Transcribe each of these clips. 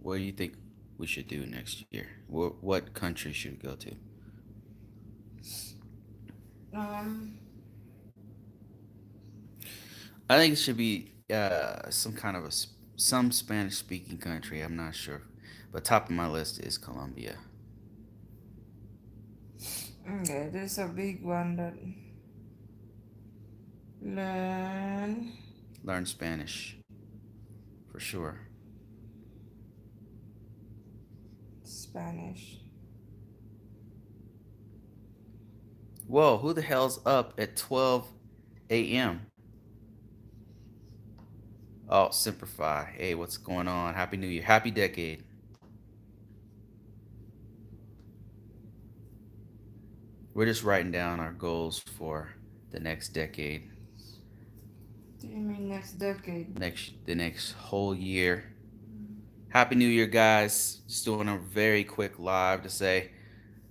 What do you think we should do next year? What country should we go to? Um, I think it should be some kind of some Spanish speaking country. I'm not sure, but top of my list is Colombia. okay, there's a big one that learn Learn Spanish for sure. Spanish. Whoa, who the hell's up at 12 a.m.? Oh, Simplify. Hey, what's going on? Happy New Year. Happy decade. We're just writing down our goals for the next decade, Do you mean next decade? the next whole year. Happy New Year, guys. Just doing a very quick live to say,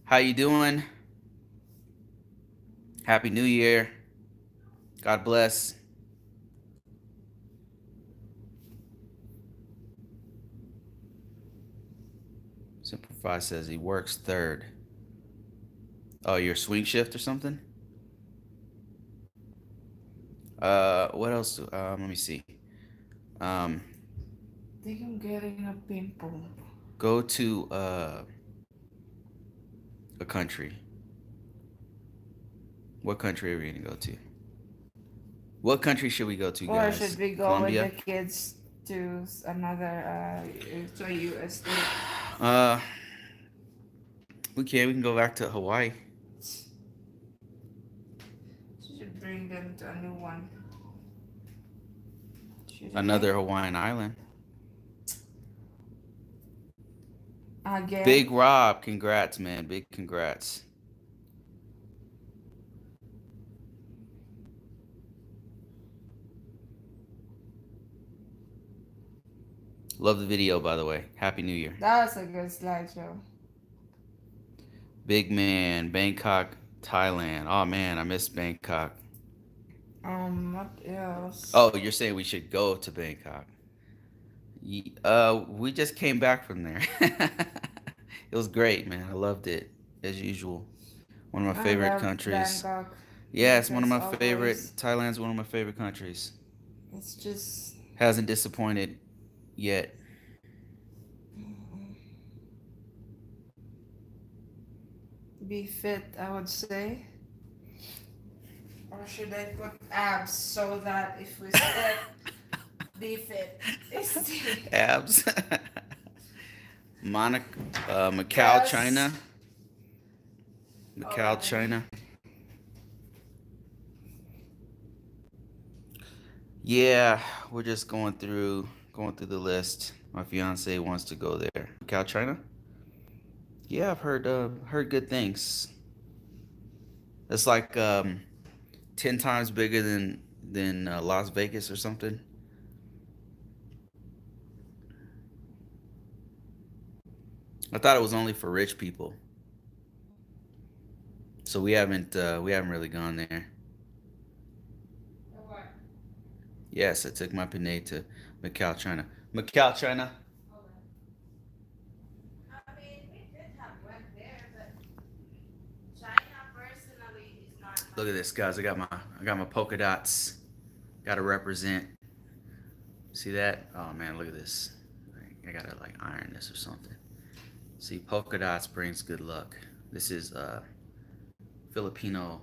how you doing? Happy New Year. God bless. Simplify says he works third. Oh, your swing shift or something? What else? Let me see. Um, I think I'm getting a pimple. go to a country. What country are we gonna go to? What country should we go to, Or guys? should we go with Colombia. the kids to another to a US state? Uh, we can. We can go back to Hawaii. Should bring them to a new one. Shouldn't Another we? Hawaiian island. Again? Big Rob, congrats, man. Big congrats. Love the video, by the way. Happy New Year. That was a good slideshow. Big man, Bangkok, Thailand. Oh man, I miss Bangkok. What else? Oh, you're saying we should go to Bangkok? We just came back from there. It was great, man. I loved it as usual. One of my I favorite love countries. Bangkok. Yeah, it's one of As my always. favorite. Thailand's one of my favorite countries. It's just Hasn't disappointed yet. be fit, I would say. Or should I put abs so that if we split, be fit? Abs. Monaco, Macau, Yes. China. Hold Macau, on. China. Yeah, we're just going through the list. My fiance wants to go there. Macau, China. Yeah, I've heard good things. It's like 10 times bigger than Las Vegas or something. I thought it was only for rich people, so we haven't really gone there. What? Yes, I took my Pinay to Macau, China. Macau, China. I mean, we did have went there, but China personally is not my. Look at this, guys. I got my polka dots. Got to represent. See that? Oh man, look at this. I gotta like iron this or something. See, polka dots brings good luck. This is Filipino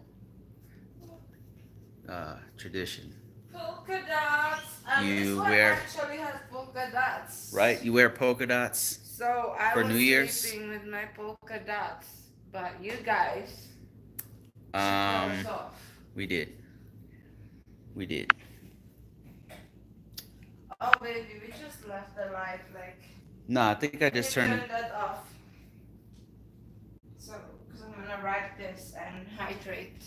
tradition. Polka dots. This You one wear actually has polka dots. right. You wear polka dots So I for was New Year's. sleeping with my polka dots, but you guys Um, shook those off. we did. We did. Oh baby, we just left the light like. No, I think I Can you just turn turned. that off? So, because I'm gonna write this and hydrate.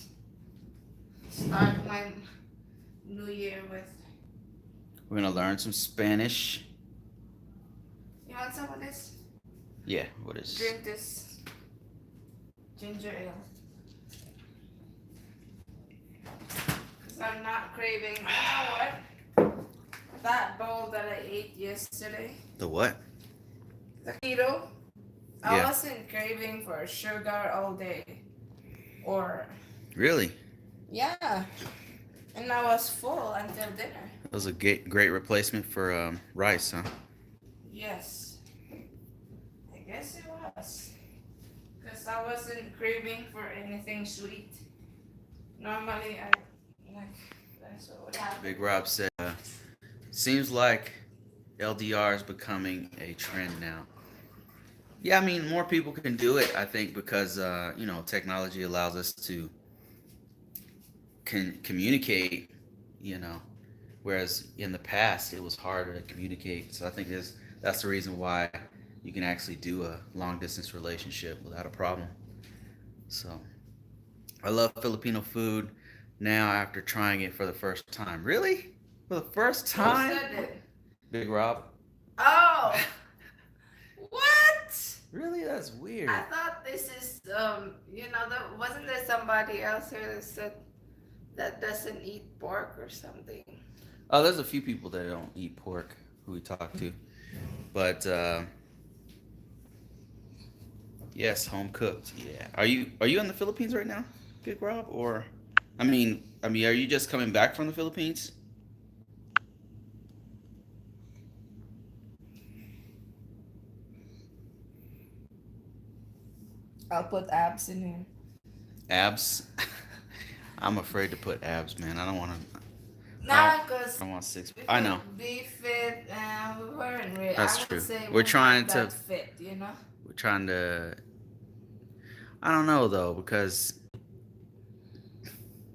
Start my new year with. We're gonna learn some Spanish. You want some of this? Yeah. What is? Drink this ginger ale. Because I'm not craving. You know what? That bowl that I ate yesterday. The what? The keto, I Yeah. wasn't craving for sugar all day. Or, Really? yeah, and I was full until dinner. That was a great replacement for rice, huh? Yes, I guess it was. Because I wasn't craving for anything sweet. Normally, I like that's what would happen. Big Rob said, seems like LDR is becoming a trend now. Yeah, I mean, more people can do it, I think, because, technology allows us to communicate, you know, whereas in the past it was harder to communicate. So I think that's the reason why you can actually do a long distance relationship without a problem. So I love Filipino food now after trying it for the first time. Really? For the first Who time? said it? Big Rob? Oh, what? Really? That's I weird. thought this is wasn't there somebody else here that said that doesn't eat pork or something? Oh, there's a few people that don't eat pork who we talk to. But yes, home cooked. Yeah. Are you in the Philippines right now, Big Rob? Or I mean, are you just coming back from the Philippines? I'll put abs in here. Abs. I'm afraid to put abs, man. I don't want to. I don't. Nah, I cause don't want six. we I know. could be fit and we weren't really. That's I would true. say We're we're trying not to. that fit, you know. We're trying to. I don't know though, because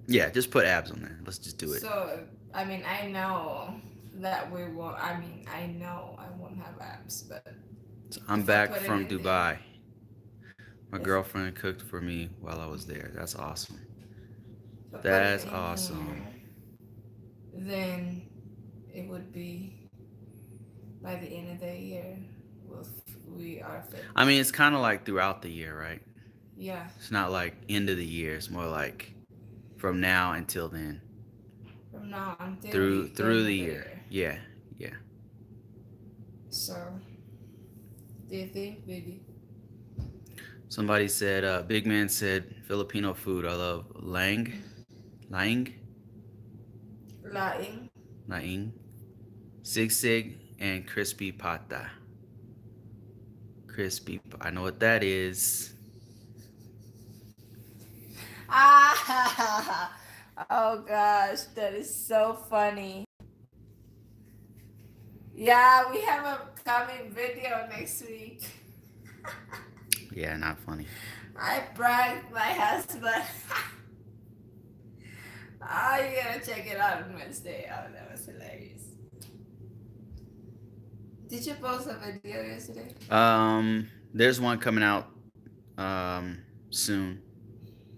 yeah, just put abs on there. Let's just do it. So I mean, I know that we won't. I mean, I know I won't have abs, but So I'm if I back put it from in there, Dubai. My if girlfriend cooked for me while I was there. That's awesome. I put it That's in awesome. here, then it would be by the end of the year. We'll, we are fit. I mean, it's kind of like throughout the year, right? Yeah, It's not like end of the year. It's more like from now until then, from now until through the through end the of the year. year. Yeah, yeah. So, do you think, baby? Somebody said, Big Man said, Filipino food. I love lang, Lying. laing, sig, and crispy pata. I know what that is. Ah! Oh gosh, that is so funny. Yeah, we have a coming video next week. Yeah, not funny. I pranked my husband. Oh, you gotta check it out on Wednesday. Oh, that was hilarious. Did you post a video yesterday? There's one coming out soon.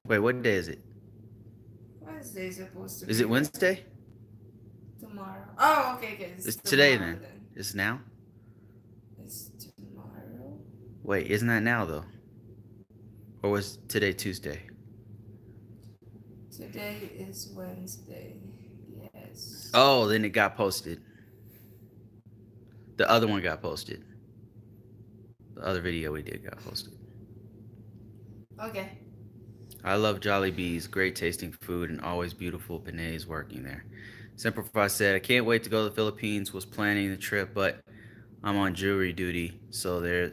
Wait, what day is it? Wednesday is supposed to Is be it right? Wednesday? Tomorrow. Oh, okay, okay. It's It's today tomorrow then. then. It's now. It's tomorrow. Wait, isn't that now though? Or was today Tuesday? Today is Wednesday. Yes. Oh, then it got posted. The other one got posted. The other video we did got posted. Okay. I love Jollibee's, great tasting food and always beautiful beignets working there. Simplify said, I can't wait to go to the Philippines, was planning the trip, but I'm on jury duty, so there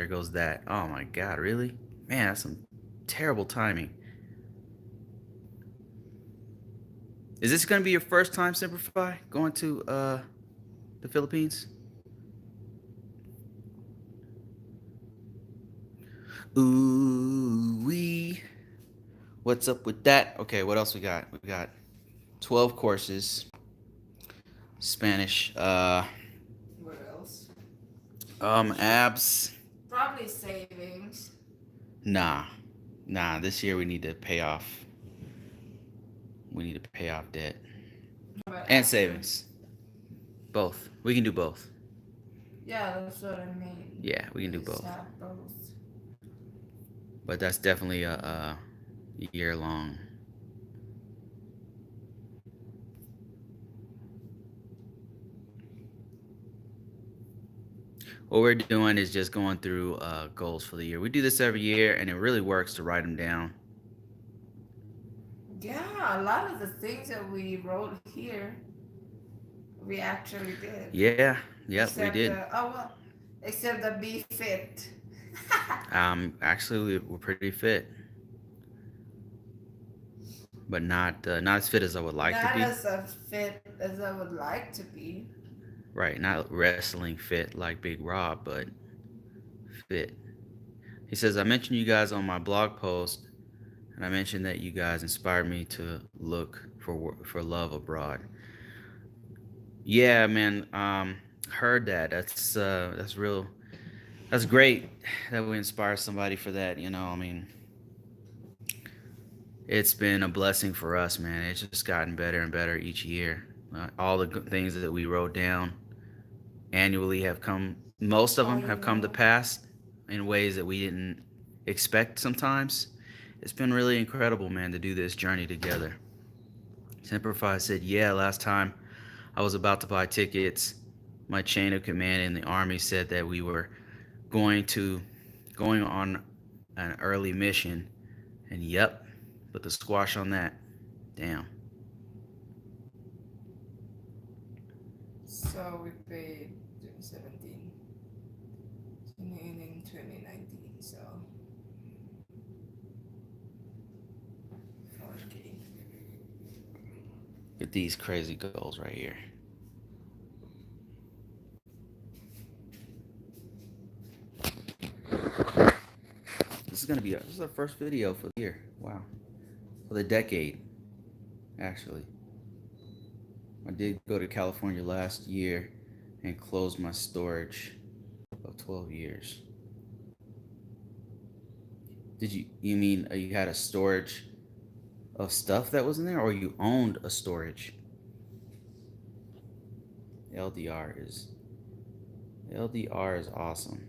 goes that. Oh my god, really? Man, that's some terrible timing. Is this gonna be your first time, Simplify, going to the Philippines? Ooh wee. What's up with that? Okay, what else we got? We got 12 courses. Spanish. What else? Abs. Probably savings. Nah. Nah, this year we need to pay off. We need to pay off debt. But And after. savings. Both. We can do both. Yeah, that's what I mean. Yeah, we can do Just both. have both. But that's definitely a year long. What we're doing is just going through goals for the year. We do this every year, and it really works to write them down. Yeah, a lot of the things that we wrote here, we actually did. Yeah, yep, we Except did. the, oh well, except the be fit. Actually, we're pretty fit, but not as fit as I would like to Not be. as fit as I would like to be. Right, not wrestling fit like Big Rob, but fit. He says, I mentioned you guys on my blog post, and I mentioned that you guys inspired me to look for love abroad. Yeah, man. Heard that. That's real. That's great that we inspire somebody for that. I mean, it's been a blessing for us, man. It's just gotten better and better each year. All the things that we wrote down annually have come. Most of Oh, them you have come to know. pass in ways that we didn't expect. Sometimes it's been really incredible, man, to do this journey together. Simplify said, "Yeah, last time I was about to buy tickets. My chain of command in the army said that we were going to going on an early mission, and yep, put the squash on that. Damn. So we paid 2017, 2018, 2019. So 4K. Get these crazy goals right here. This is our first video for the year. Wow, for the decade actually. I did go to California last year and closed my storage of 12 years. You mean you had a storage of stuff that was in there, or you owned a storage? LDR is LDR is awesome.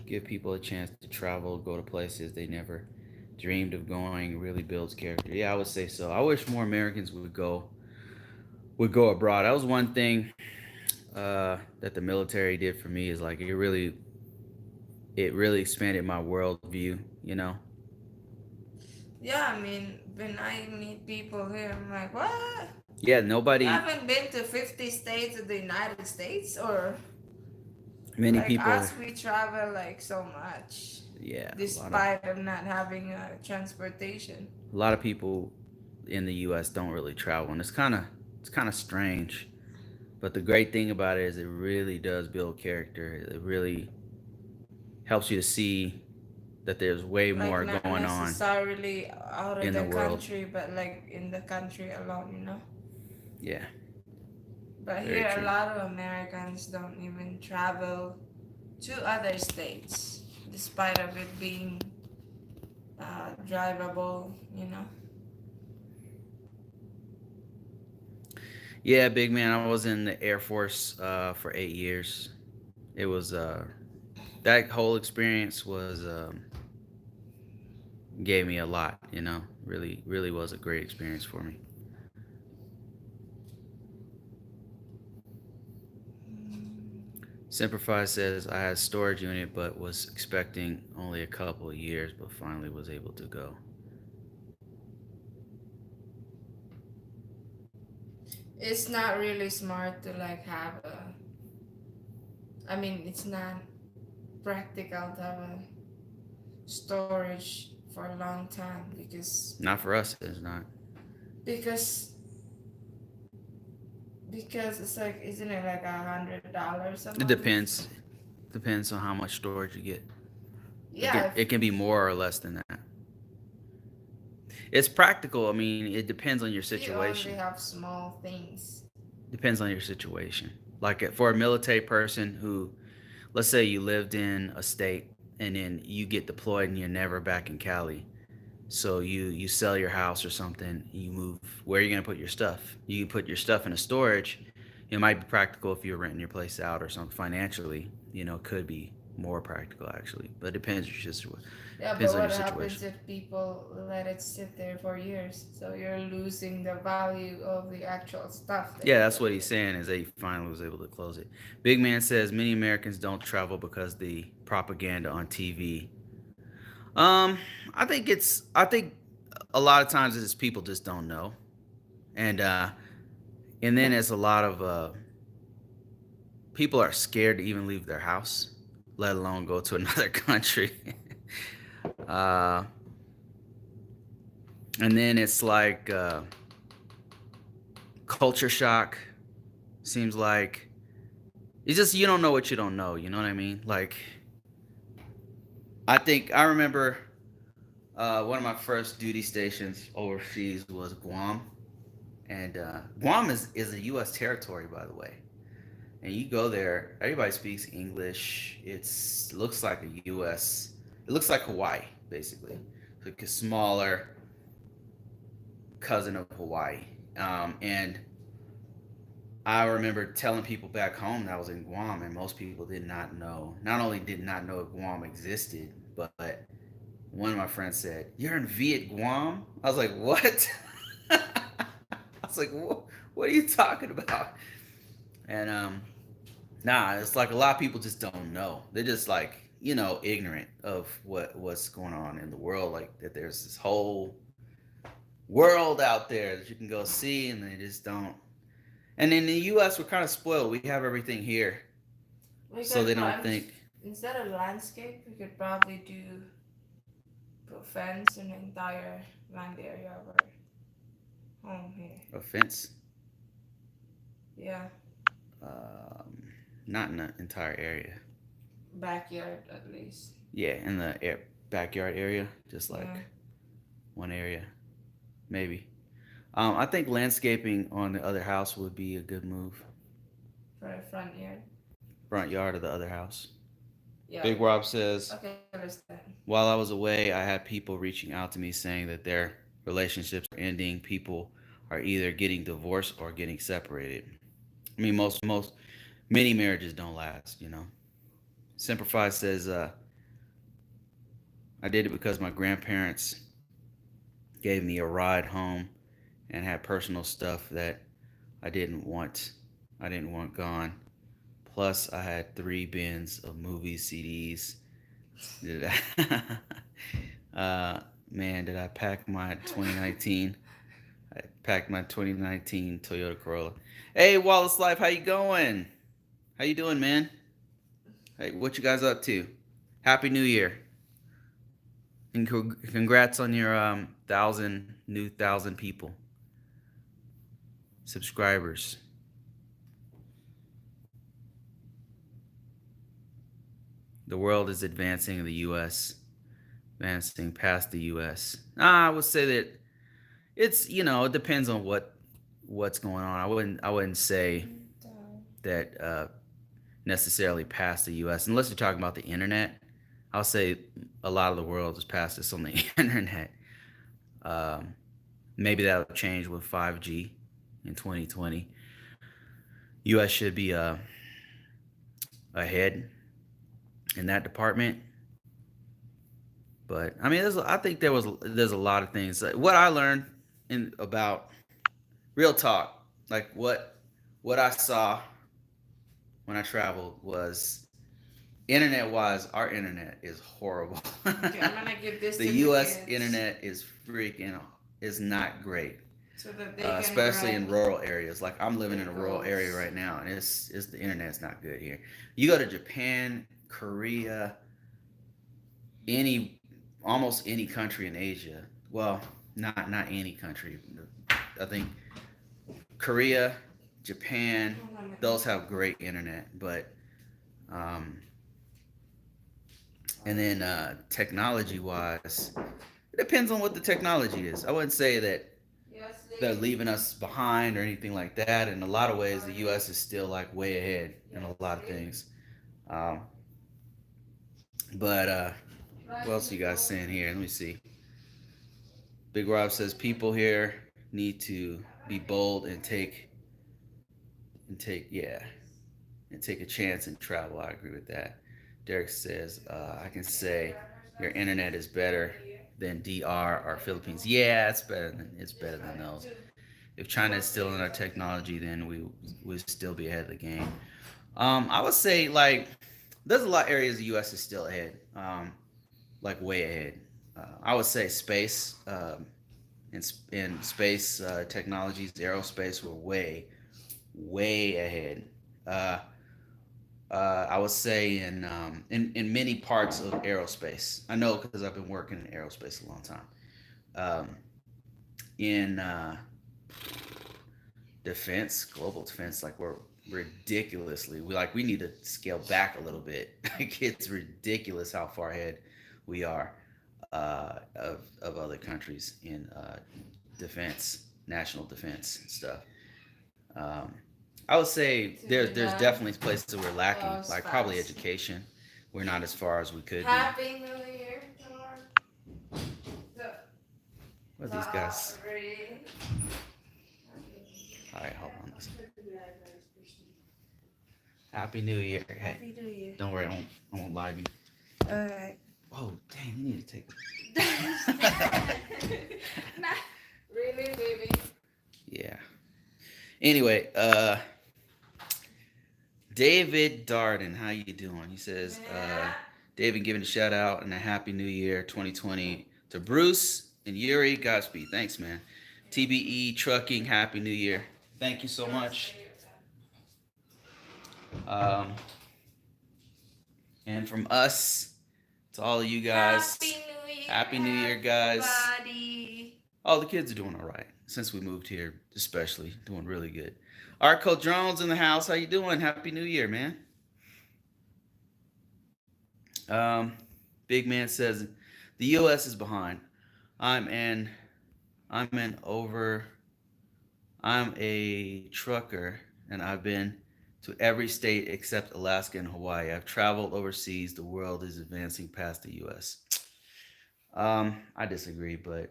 Give people a chance to travel, go to places they never dreamed of going. Really builds character. Yeah, I would say so. I wish more Americans would go abroad. That was one thing that the military did for me. Is like it really expanded my worldview. Yeah, I mean, when I meet people here, I'm like, what? Yeah, You nobody. haven't been to 50 states of the United States? Or Many like people. us, we travel like so much, Yeah, despite of not having transportation. a lot of people in the U.S. don't really travel, and it's kind of strange. But the great thing about it is it really does build character. It really helps you to see that there's way Like more not going on necessarily out of in the the world. country, but like in the country alone, you know? Yeah, But very here, a true. lot of Americans don't even travel to other states, despite of it being drivable, you know? Yeah, big man. I was in the Air Force for 8 years. It was that whole experience was gave me a lot. Really, really was a great experience for me. Simplify says I had a storage unit, but was expecting only a couple of years, but finally was able to go. It's not really smart to like have a, I mean, it's not practical to have a storage for a long time Not for us, it's not. because because it's like, isn't it like $100 a It month? depends on how much storage you get. It can, Yeah, it can be more or less than that. It's practical. I mean, it depends on your if you only situation. have small things. Depends on your situation. Like for a military person who, let's say you lived in a state and then you get deployed and you're never back in Cali. So you sell your house or something, you move. Where are you gonna put your stuff? You can put your stuff in a storage. It might be practical if you're renting your place out or something financially. Could be. more practical actually, but depends your situation. Yeah, Depends but on what your happens situation. if people let it sit there for years? So you're losing the value of the actual stuff that Yeah, you that's put what he's there. saying. Is that he finally was able to close it. Big Man says many Americans don't travel because the propaganda on TV. Um, I think a lot of times it's people just don't know, and then there's a lot of people are scared to even leave their house, let alone go to another country. uh, and then it's like culture shock. Seems like it's just you don't know what you don't know. You know what I mean? Like I remember one of my first duty stations overseas was Guam, and Guam is a U.S. territory, by the way. And you go there, everybody speaks English. It looks like a U.S. It looks like Hawaii, basically. It's like a smaller cousin of Hawaii. And I remember telling people back home that I was in Guam, and most people did not know. Not only did not know Guam existed, but one of my friends said, "You're in Viet Guam." I was like, "What?" I was like, "What are you talking about?" And nah, it's like a lot of people just don't know. They're just like ignorant of what's going on in the world. Like that, there's this whole world out there that you can go see, and they just don't. And in the U.S., we're kind of spoiled. We have everything here, We so they could don't think instead of landscape, we could probably do put fence an entire land area of our home here. offense. Yeah, Um, Not in the entire area. backyard at least. Yeah, in the backyard area, just Yeah, like one area, maybe. I think landscaping on the other house would be a good move. for the front yard. Front yard of the other house. Yeah, Big Rob says, okay, understand. while I was away, I had people reaching out to me saying that their relationships are ending. People are either getting divorced or getting separated. I mean, many marriages don't last. Simplify says, I did it because my grandparents gave me a ride home and had personal stuff that I didn't want. I didn't want gone. Plus, I had 3 bins of movies, CDs. Did I? Man, did I pack my 2019? I packed my 2019 Toyota Corolla. Hey, Wallace Life, how you going? How you doing, man? Hey, what you guys up to? Happy New Year, and congrats on your 1,000 people subscribers. The world is advancing in the U.S. Advancing past the U.S. I would say that it depends on what's going on. I wouldn't say that necessarily past the U.S. unless you're talking about the internet. I'll say a lot of the world is past us on the internet. Um, Maybe that'll change with 5G in 2020. U.S. should be ahead in that department. But I mean, I think there's a lot of things. Like, what I learned in about real talk, like what I saw when I traveled was internet wise, our internet is horrible. Okay, I'm gonna give this The to the U.S. kids internet is not great, so that they can especially in grind rural areas. Like I'm living their in a rural area goals. right now, and it's the internet's not good here. You go to Japan, Korea, any almost any country in Asia. Well, not any country. I think Korea, Japan, those have great internet, but um, and then technology wise, it depends on what the technology is. I wouldn't say that Yes, they're lady. leaving us behind or anything like that. In a lot of ways, the U.S. is still like way ahead in a Yes, lot of lady. things. Um, but what else are you guys saying here? Let me see. Big Rob says people here need to be bold and take yeah and take a chance and travel. I agree with that. Derek says, I can say your internet is better than DR or Philippines. Yeah, it's better than those. If China is still in our technology, then we would still be ahead of the game. I would say like there's a lot of areas the U.S. is still ahead, like way ahead. I would say space, in space technologies, aerospace, we're way ahead. Uh, I would say in many parts of aerospace. I know because I've been working in aerospace a long time. Um, in defense, global defense, like we're ridiculously we need to scale back a little bit. Like it's ridiculous how far ahead we are of other countries in defense, national defense stuff. Um, I would say To be there's done. definitely places we're lacking, Oh, like probably spice. education. We're not as far as we could be. Happy New Year, Lord. The What are these guys? Sorry. All right, hold on. Happy New Year. Hey, Happy New Year. don't worry, I won't lie to you. Alright. Oh, dang, you need to take. Nah, really, baby. Yeah. Anyway, David Darden, how you doing? He says, Yeah. David giving a shout out and a happy new year 2020 to Bruce and Yuri. Godspeed. Thanks, man. TBE Trucking, happy new year. Thank you so much. Um, and from us to all of you guys, Happy New Year. Happy New Year, guys. Everybody. Oh, the kids are doing all right since we moved here, especially doing really good. Arco Drones in the house. How you doing? Happy New Year, man. Um, Big Man says the U.S. is behind. I'm an I'm an over. I'm a trucker, and I've been to every state except Alaska and Hawaii. I've traveled overseas. The world is advancing past the U.S. I disagree, but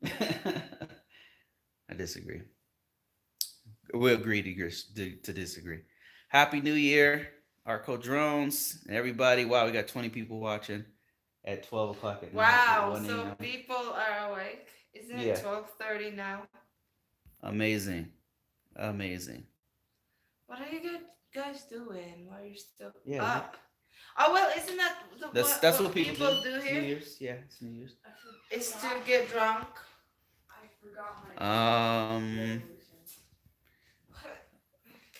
I disagree. We agree to disagree. Happy New Year, Arco Drones, and everybody. Wow, we got 20 people watching at 12 o'clock at night. Wow, 1 so a.m. people are awake. Isn't it Yeah, 12:30 now? amazing, amazing. What are you guys doing while you're still Yeah, up? Oh well, isn't that that's what what people people do. do It's New here? Year's. Yeah, it's New Year's. Is to get drunk. Um,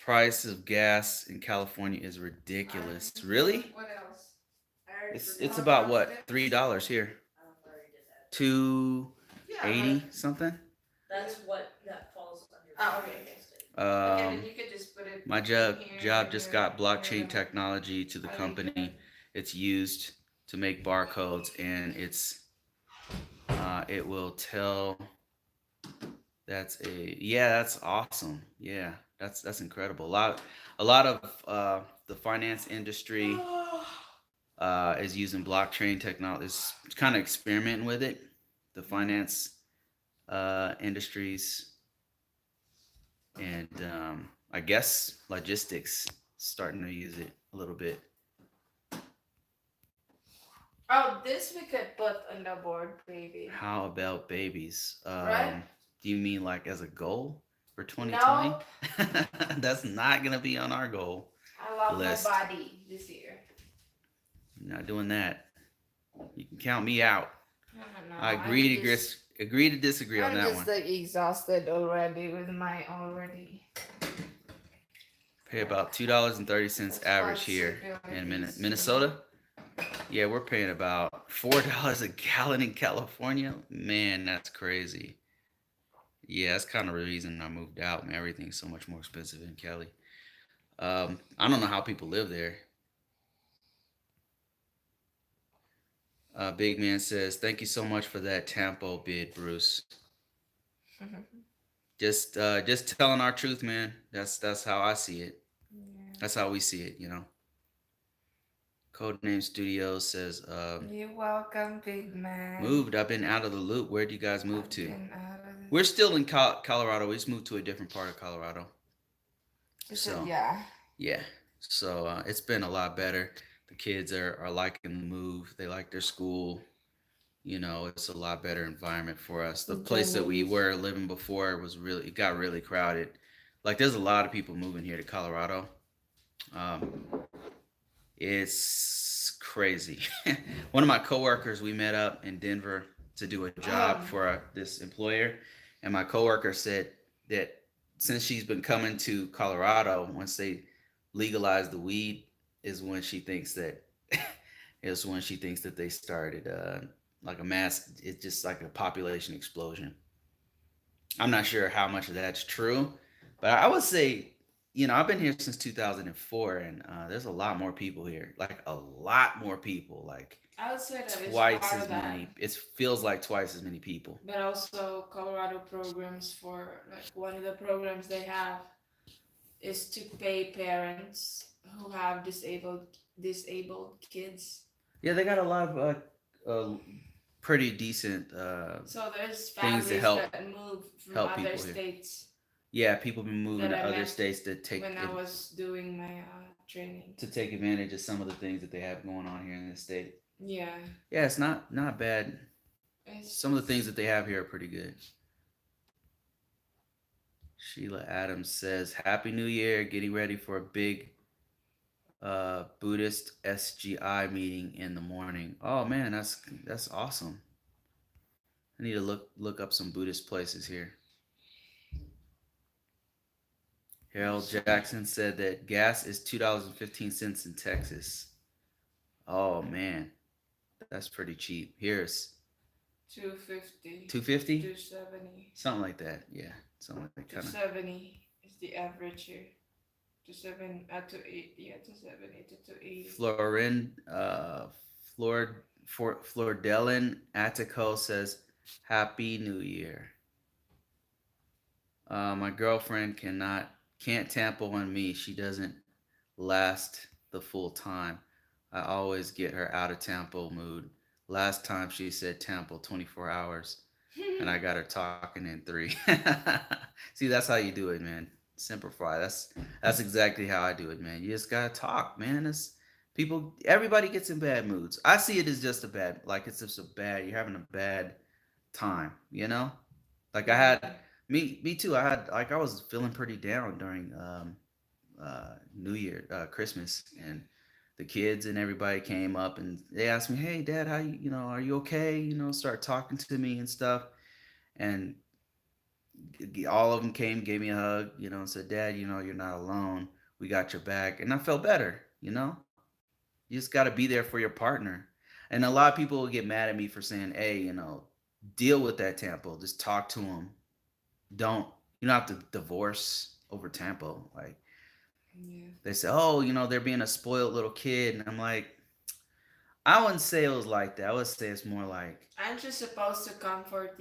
Price of gas in California is ridiculous. Really? What else? It's about what $3 here. 280 Yeah. something. That's what that falls under. Oh, okay. Okay, then you could just put it. My in job here, just here, got blockchain here. technology to the I like company. that. It's used to make barcodes, and it will tell. That's awesome. Yeah, that's incredible. A lot of the finance industry is using blockchain technology. Is kind of experimenting with it. The finance industries and I guess logistics starting to use it a little bit. Oh, this we could put on the board, baby. How about babies? Right? Do you mean like as a goal for 2020? No, That's not gonna be on our goal I love list. my body this year. Not doing that. You can count me out. I don't know. I agree to disagree on I'm that just one. like exhausted already with my already. Pay about $2.30 average here in Minnesota. Yeah, we're paying about $4 a gallon in California. Man, that's crazy. Yeah, that's kind of the reason I moved out. Man, everything's so much more expensive in Cali. I don't know how people live there. Big Man says, "Thank you so much for that Tampo bid, Bruce. Just telling our truth, man. That's how I see it. Yeah. That's how we see it, you know." Codename Studios says, You're welcome, big man. moved. I've been out of the loop. Where'd you guys move to? Been out of the- We're still in Colorado. We just moved to a different part of Colorado. Is So it- yeah. yeah. So it's been a lot better. The kids are liking the move. They like their school. You know, it's a lot better environment for us. The place that we Families. were living before was really, it got really crowded. Like there's a lot of people moving here to Colorado. Um, it's crazy. One of my coworkers, we met up in Denver to do a job Um, for this employer, and my coworker said that since she's been coming to Colorado, once they legalize the weed, is when she thinks that is when she thinks that they started like a mass. It's just like a population explosion. I'm not sure how much of that's true, but I would say, you know, I've been here since 2004, and there's a lot more people here. Like a lot more people. Like I would say that it's twice part as of that, many. It feels like twice as many people. but also Colorado programs for like one of the programs they have is to pay parents who have disabled kids. Yeah, they got a lot of pretty decent So there's things to families help that move from help other people here. states Yeah, people been moving that to I other met states to take when I was doing my training. advantage of some of the things that they have going on here in the state. Yeah, Yeah, it's not bad. Some of the things it's that they have here are pretty good. Sheila Adams says, "Happy New Year! Getting ready for a big Buddhist SGI meeting in the morning." Oh man, that's awesome. I need to look up some Buddhist places here. Harold Jackson said that gas is $2.15 in Texas. Oh man, that's pretty cheap. Here's 250, 250, 270, something like that. Yeah, something like that two kind of. seventy is the average here. To 8, yeah, 270 to 280. Florin, Flordelin Attico says, "Happy New Year." My girlfriend can't tampo on me. She doesn't last the full time. I always get her out of tampo mood. Last time she said tampo 24 hours, and I got her talking in three. See, that's how you do it, man. Simplify. That's exactly how I do it, man. You just gotta talk, man. It's people. Everybody gets in bad moods. I see it as just a bad, like it's just a bad. You're having a bad time, you know. Like I Yeah. had me too. I had like I was feeling pretty down during New Year, Christmas, and the kids and everybody came up and they asked me, "Hey, Dad, how you know? Are you okay? You know, start talking to me and stuff." And all of them came, gave me a hug, you know, and said, "Dad, you know, you're not alone. We got your back." And I felt better, you know. You just got to be there for your partner. And a lot of people will get mad at me for saying, "Hey, you know, deal with that tempo. Just talk to them. Don't you don't have to divorce over tempo." Like Yeah. they say, "Oh, you know, they're being a spoiled little kid," and I'm like, I wouldn't say it was like that. I would say it's more like, Aren't you supposed to comfort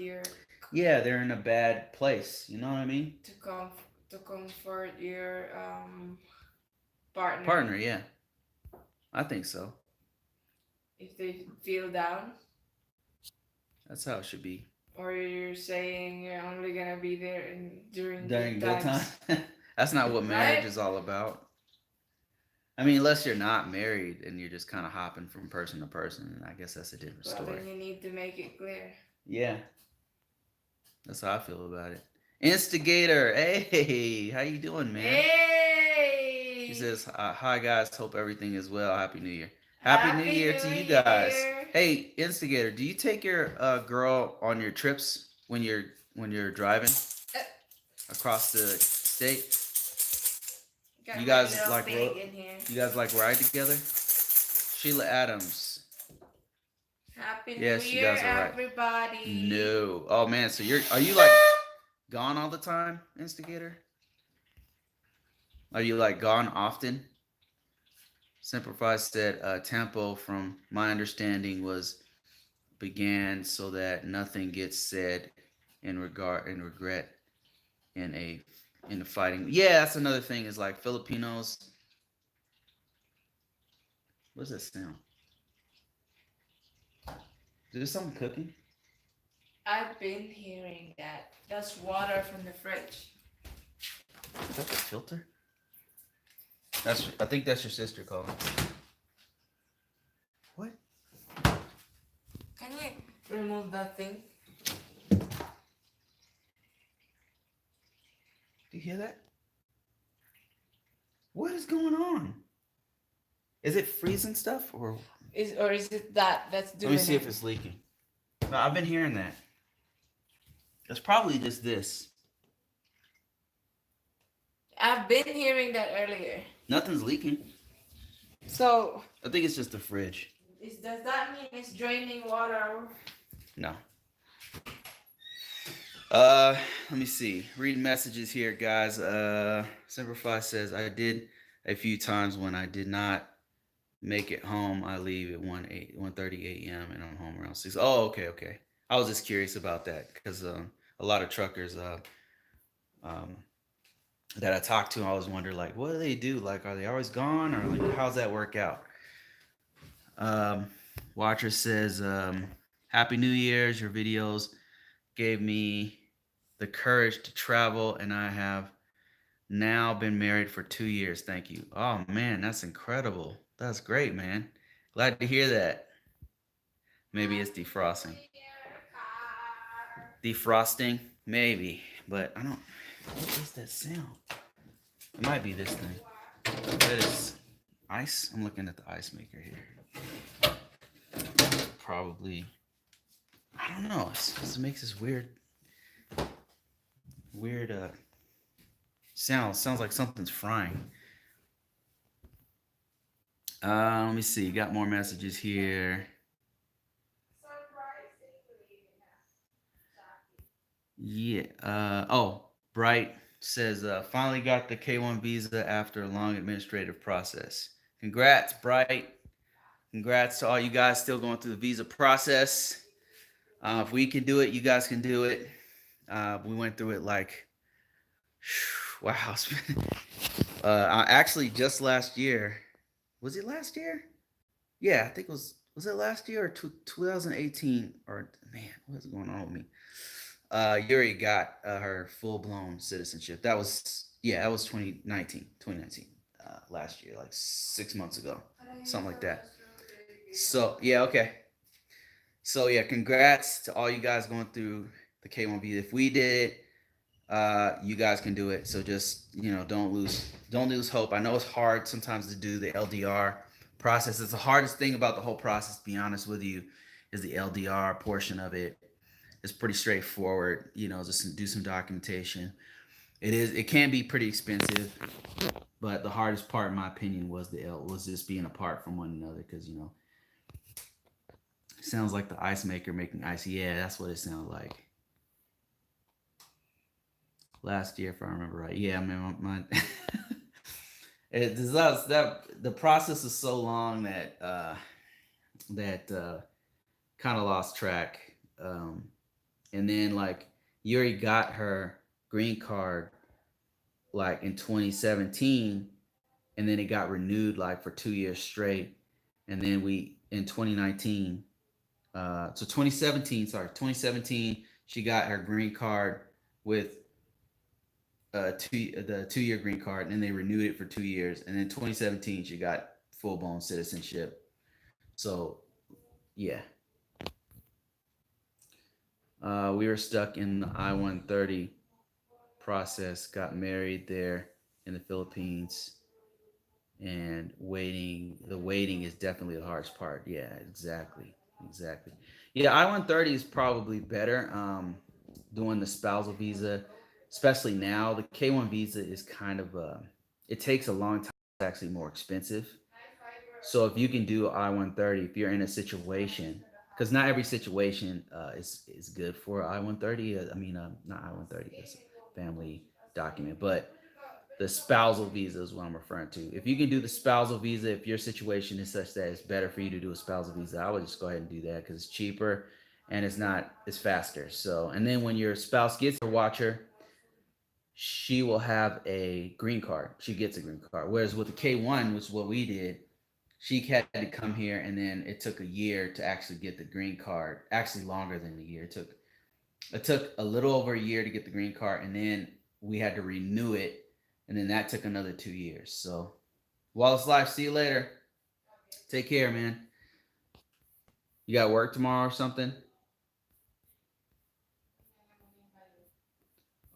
yeah, they're in a bad place. You know what I mean? your partner Partner, yeah, I think so. if they feel down? That's how it should be. Or you're saying you're only gonna be there during good During good time. times, That's not what marriage right? is all about. I mean, unless you're not married and you're just kind of hopping from person to person, I guess that's a different Well, story. then you need to make it clear. Yeah, that's how I feel about it. Instigator, hey, how you doing, man? He Hey! says, "Hi guys, hope everything is well. Happy New Year. Happy New Happy Year to New you guys." Year! Hey, Instigator, do you take your girl on your trips when you're driving Uh, across the state? Got You my guys little like pig in here. you guys like ride together? Sheila Adams. Happy New Yes, you Year, guys are right. everybody! No. Oh man, so are you like gone all the time, Instigator? Are you like gone often? Simplify said tempo from my understanding was began so that nothing gets said in regret in a in the fighting. Yeah, that's another thing is like Filipinos. What's that sound? Is there something cooking? I've been hearing that. That's water from the fridge. Is that the filter? I think that's your sister calling. move that thing. Do you hear that? What is going on? Is it freezing stuff or? Is it that's doing Let me see it? if it's leaking. No, I've been hearing that. It's probably just this. I've been hearing that earlier. Nothing's leaking. So I think it's just the fridge. does that mean it's draining water? No. Let me see. Reading messages here, guys. Simplify says I did a few times when I did not make it home. I leave at 1:30 a.m. and I'm home around 6. Oh, okay. I was just curious about that because a lot of truckers um, that I talk to, I always wonder like, what do they do? Like, are they always gone or like, how's that work out? Um, Watcher says, Happy New Year's. Your videos gave me the courage to travel, and I have now been married for 2 years. Thank you. Oh man, that's incredible. That's great, man. Glad to hear that. Maybe it's defrosting. Defrosting? Maybe. But I don't. What is that sound? It might be this thing. That is ice. I'm looking at the ice maker here. Probably. I don't know. It makes this weird sound. Sounds like something's frying. Let me see. Got more messages here. Yeah. Bright says finally got the K1 visa after a long administrative process. Congrats, Bright. Congrats to all you guys still going through the visa process. If we can do it, you guys can do it. We went through it like, wow. Actually, just last year. Was it last year? Yeah, I think it was it last year or 2018? Or man, what's going on with me? Yuri got her full blown citizenship. That was 2019. 2019. Last year, like 6 months ago, something like that. So yeah, okay. So yeah, congrats to all you guys going through the K1 visa. If we did it, you guys can do it. So just don't lose hope. I know it's hard sometimes to do the LDR process. It's the hardest thing about the whole process, to be honest with you, is the LDR portion of it. It's pretty straightforward. Just do some documentation. It can be pretty expensive, but the hardest part, in my opinion, was just being apart from one another, because it sounds like the ice maker making ice. Yeah, that's what it sounded like. Last year, if I remember right. Yeah, man, my the process is so long that kind of lost track. And then like Yuri got her green card like in 2017, and then it got renewed like for 2 years straight, and then we in 2019. So 2017, she got her green card with the 2 year green card, and then they renewed it for 2 years, and then 2017 she got full blown citizenship. So yeah, we were stuck in the I-130 process. Got married there in the Philippines, and the waiting is definitely the hardest part. Yeah, exactly. Yeah, I-130 is probably better. Doing the spousal visa, especially now. The K1 visa is kind of it takes a long time. It's actually more expensive. So if you can do I-130, if you're in a situation, because not every situation is good for I-130. Not I-130, it's a family document, but the spousal visa is what I'm referring to. If you can do the spousal visa, if your situation is such that it's better for you to do a spousal visa, I would just go ahead and do that, because it's cheaper and it's faster. So, and then when your spouse gets a watcher, she will have a green card. She gets a green card. Whereas with the K1, which is what we did, she had to come here, and then it took a year to actually get the green card. Actually, longer than a year. It took a little over a year to get the green card, and then we had to renew it, and then that took another 2 years. So, Wallace Life, see you later. Take care, man. You got work tomorrow or something?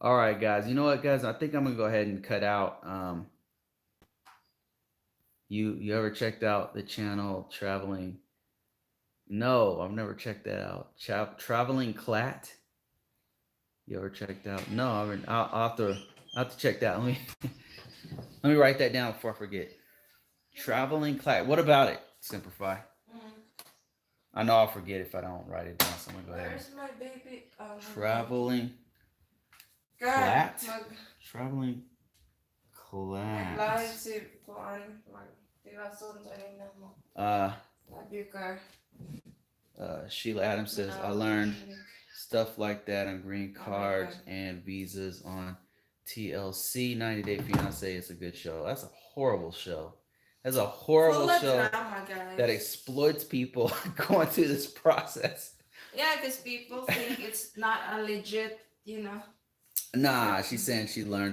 All right, guys. You know what, guys? I think I'm gonna go ahead and cut out. You ever checked out the channel Traveling? No, I've never checked that out. Traveling Clat. You ever checked out? No, I'll have to check that. Let me let me write that down before I forget. Traveling Clat. What about it? Simplify. I know I'll forget if I don't write it down. So I'm gonna go ahead. Where's my baby? Traveling God, Clat. Traveling Clat. mag-live si Kuan. Mag-tirason sa nina mo. Sabi ka. Sheila Adams says, I learned stuff like that on green cards and visas on TLC 90 Day Fiance. It's a good show. That's a horrible show. That's a horrible show that exploits people going through this process. Yeah, because people think it's not a legit, you know. Nah, she's saying she didn't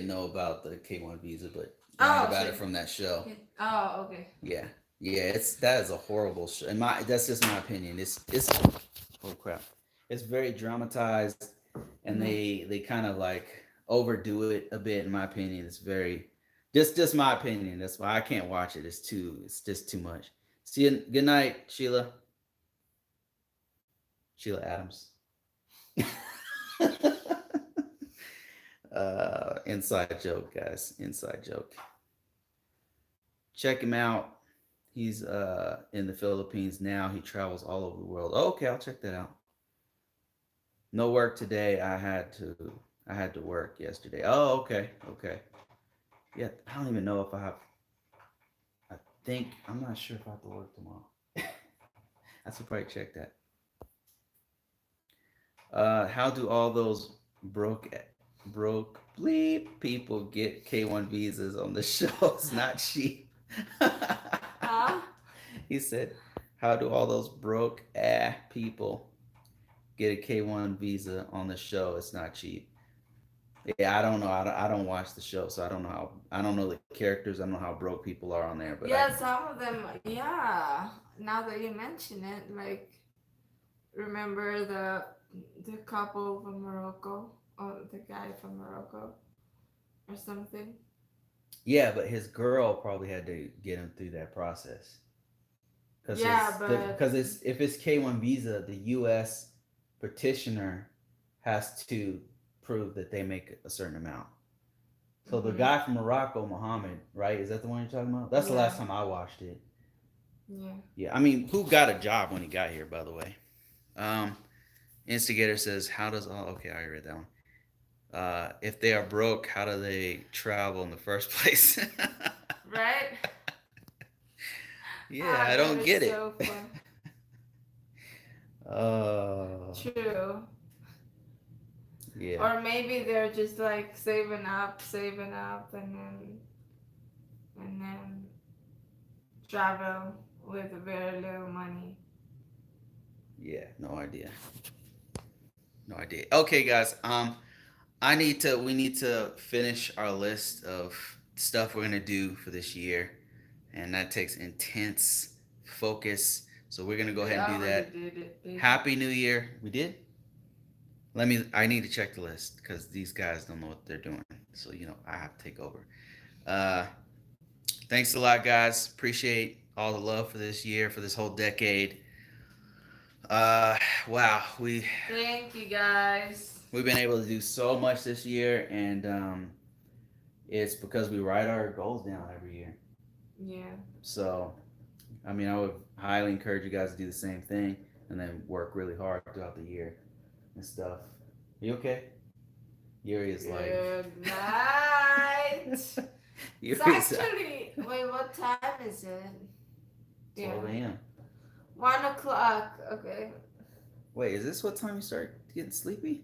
know about the K1 visa, but learned about it from that show. Oh, okay. Yeah. Yeah, that is a horrible show. That's just my opinion. It's oh crap. It's very dramatized and they kind of like overdo it a bit in my opinion. It's very just my opinion. That's why I can't watch it. It's just too much. See you. Good night, Sheila. Sheila Adams. Inside joke, guys. Inside joke. Check him out. He's in the Philippines now. He travels all over the world. Oh, okay, I'll check that out. No work today. I had to work yesterday. Oh, okay. Yeah, I don't even know if I'm not sure if I have to work tomorrow. I should probably check that. How do all those broke bleep people get K1 visas on the show? It's not cheap. Huh? He said, how do all those broke people get a K1 visa on the show? It's not cheap. Yeah, I don't know. I don't watch the show, so I don't know the characters. I don't know how broke people are on there. But yeah, some of them, yeah. Now that you mention it, like, remember the couple from Morocco? Or the guy from Morocco? Or something? yeah, but his girl probably had to get him through that process. Because if it's K1 visa, the U.S. petitioner has to prove that they make a certain amount. So the guy from Morocco, Mohammed, right? Is that the one you're talking about? That's the last time I watched it. Yeah. Yeah, I mean, who got a job when he got here, by the way? Instigator says, how does all... Okay, I already read that one. If they are broke, how do they travel in the first place? Right? Yeah, I don't get it. So True. Yeah. Or maybe they're just like saving up, and then travel with very little money. Yeah, no idea. No idea. Okay, guys. We need to finish our list of stuff we're gonna do for this year, and that takes intense focus. So we're gonna go ahead and do that. Did it. Happy New Year. We did. I need to check the list because these guys don't know what they're doing. So I have to take over. Thanks a lot, guys. Appreciate all the love for this year, for this whole decade. Wow, Thank you, guys. we've been able to do so much this year, and it's because we write our goals down every year. Yeah. So, I mean, I would highly encourage you guys to do the same thing, and then work really hard throughout the year and stuff. You okay? Yuri is like. Good night. It's actually. Wait, what time is it? 12 a.m. 1 o'clock. Okay. Wait, is this what time you start getting sleepy?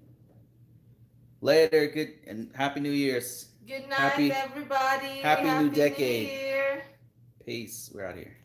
Later, good and happy New Year's. Good night, everybody. Happy new decade. New Year. Peace. We're out here.